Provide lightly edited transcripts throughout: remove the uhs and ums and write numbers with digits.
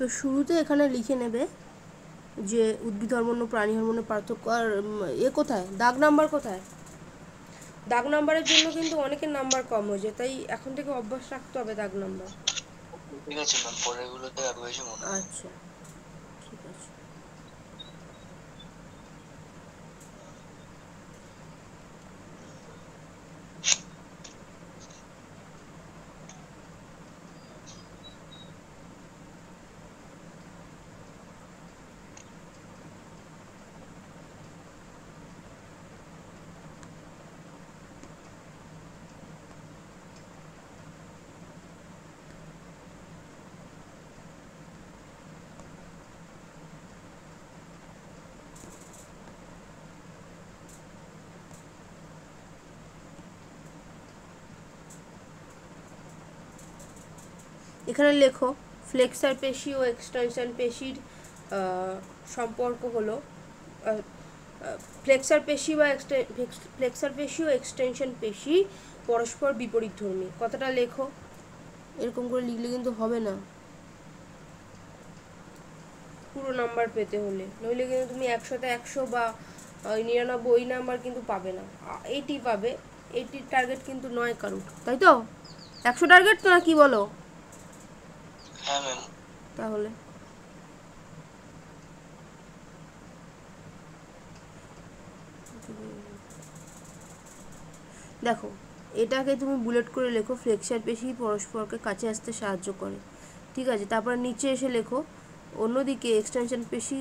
তো শুরুতে এখানে লিখে নেবে যে উদ্ভিদ হরমোন ও প্রাণী হরমোনের পার্থক্য। আর কোথায় দাগ নাম্বার কোথায়? দাগ নাম্বারের জন্য কিন্তু অনেকের নাম্বার কম হয়ে যায়, তাই এখন থেকে অভ্যাস রাখতে হবে দাগ নাম্বার। ঠিক আছে ম্যাম, পরেরগুলোতে আরো বেশি মনে হয়। আচ্ছা, ঠিক আছে। এখানে লেখো ফ্লেক্সার পেশি ও এক্সটেনশন পেশির সম্পর্ক হলো ফ্লেক্সার পেশি ও এক্সটেনশন পেশি পরস্পর বিপরীতধর্মী। কথাটা লেখো, এরকম করে লিখলে কিন্তু হবে না পুরো নাম্বার পেতে হলে, নইলে কিন্তু তুমি 100তে 100 বা 99 নাম্বার কিন্তু পাবে না। 80 পাবে, 80 টার্গেট কিন্তু নয় কারোর, তাই তো? 100 টার্গেট তো, না কি বলো? হ্যাঁ ম্যাম। তাহলে দেখো, এটাকে তুমি বুলেট করে লেখো, ফ্লেক্সার পেশি পরস্পরকে কাছে আসতে সাহায্য করে, ঠিক আছে? তারপর নিচে এসে লেখো অন্যদিকে এক্সটেনশন পেশি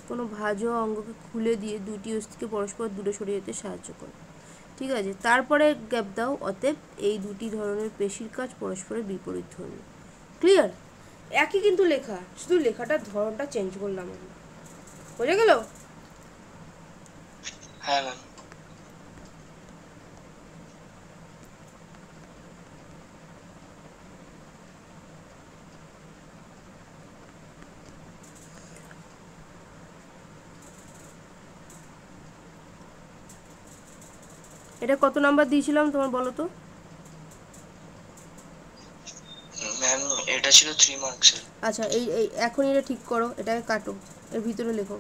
কোনো ভাঁজ অঙ্গকে খুলে দিয়ে দুটি অস্থিকে পরস্পর দূরে সরিয়ে যেতে সাহায্য করে, ঠিক আছে? তারপরে গ্যাপ দাও, অতএব এই দুটি ধরনের পেশির কাজ পরস্পরের বিপরীত ধর্মী। ক্লিয়ার? একই কিন্তু লেখা, শুধু লেখাটার ধরনটা চেঞ্জ করলাম আমরা। বোঝা গেল? হ্যাঁ ম্যাম। এটা কত নাম্বার দিয়েছিলাম তোমার বলো তো? ম্যাম এটা ছিল 3 মার্কসের। আচ্ছা, এই এখন এটা ঠিক করো, এটাকে কাটো, এর ভিতরে লেখো।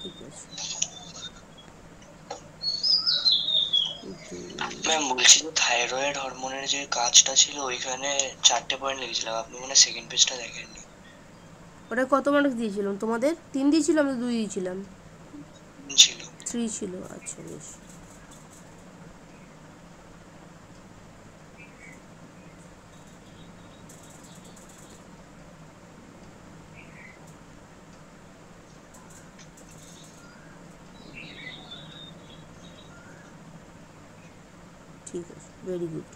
ঠিক আছে, ম্যাম বলছি যে থাইরয়েড হরমোনের যে কাজটা ছিল ওইখানে 4টে পয়েন্ট লিখেছিলাম, আপনি মানে সেকেন্ড পেজটা দেখেননি। ওটা কত মার্কস দিয়েছিলাম তোমাদের? 3 দিয়েছিলাম, 2 দিয়েছিলাম? ছিল। 3 ছিল, আচ্ছা বেশ। ঠিক আছে, ভেরি গুড।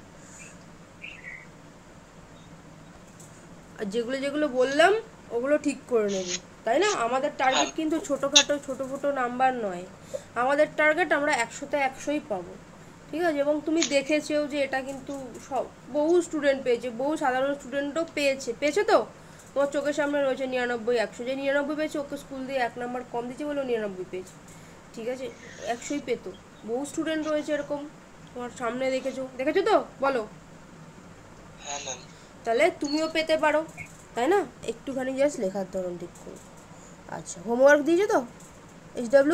আর যেগুলো যেগুলো বললাম ওগুলো ঠিক করে নেবে, তাই না? আমাদের টার্গেট কিন্তু ছোটোখাটো ছোটো নাম্বার নয়, আমাদের টার্গেট আমরা 100তে 100ই পাবো, ঠিক আছে? এবং তুমি দেখেছেও যে এটা কিন্তু সব বহু স্টুডেন্ট পেয়েছে, বহু সাধারণ স্টুডেন্টও পেয়েছে তো তোমার চোখের সামনে রয়েছে 99 100, যে 99 পেয়েছে ওকে স্কুল দিয়ে 1 নাম্বার কম দিচ্ছে বলে 99 পেয়েছে, ঠিক আছে? 100ই পেতো, বহু স্টুডেন্ট রয়েছে এরকম, তোমার সামনে দেখেছো তো, বলো? হ্যাঁ ম্যাম। তাহলে তুমিও পেতে পারো, তাই না? একটুখানি জাস্ট লেখার ধরন ঠিক করো। আচ্ছা, হোমওয়ার্ক দিয়েছো তো? HW